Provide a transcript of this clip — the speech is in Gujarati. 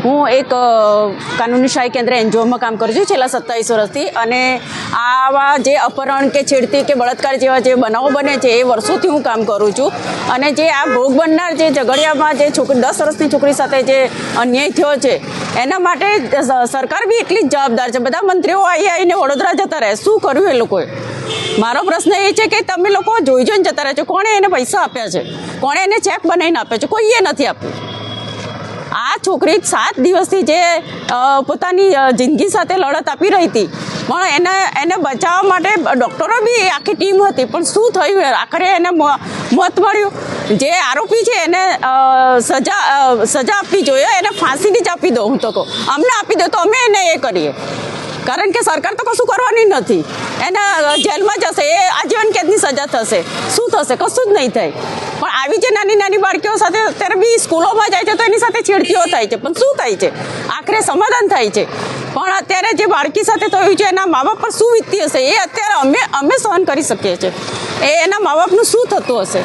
હું એક કાનૂની સહાય કેન્દ્ર એનજીઓમાં કામ કરું છું છેલ્લા 27 વર્ષથી, અને આવા જે અપહરણ કે છેડતી કે બળાત્કાર જેવા જે બનાવો બને છે એ વર્ષોથી હું કામ કરું છું. અને જે આ ભોગ બનનાર જે ઝઘડિયામાં જે છોકરી 10 વર્ષની છોકરી સાથે જે અન્યાય થયો છે એના માટે સરકાર બી એટલી જ જવાબદાર છે. બધા મંત્રીઓ આવીને વડોદરા જતા રહે, શું કર્યું એ લોકોએ? મારો પ્રશ્ન એ છે કે તમે લોકો જોઈને જતા રહે છો. કોણે એને પૈસા આપ્યા છે? કોણે એને ચેક બનાવીને આપ્યો છે? કોઈએ નથી આપ્યું. આ છોકરી 7 દિવસથી જે પોતાની જિંદગી સાથે લડત આપી રહી હતી, પણ એને બચાવવા માટે ડૉક્ટરો બી આખી ટીમ હતી, પણ શું થયું? આખરે એને મોત મળ્યું. જે આરોપી છે એને સજા આપવી જોઈએ, એને ફાંસીની જ આપી દો. હું તો કહું અમને આપી દો તો અમે એને એ કરીએ, કારણ કે સરકાર તો કશું કરવાની નથી. એને જેલમાં જશે, એ આજીવન કેદની સજા થશે. શું થશે? કશું જ નહીં થાય. પણ આવી જે નાની નાની બાળકીઓ સાથે અત્યારે બી સ્કૂલોમાં જાય છે તો એની સાથે છેડતીઓ થાય છે, પણ શું થાય છે? આખરે સમાધાન થાય છે. પણ અત્યારે જે બાળકી સાથે થયું છે એના મા બાપ પર શું વીતતી હશે એ અત્યારે અમે સહન કરી શકીએ છીએ. એના મા બાપનું શું થતું હશે?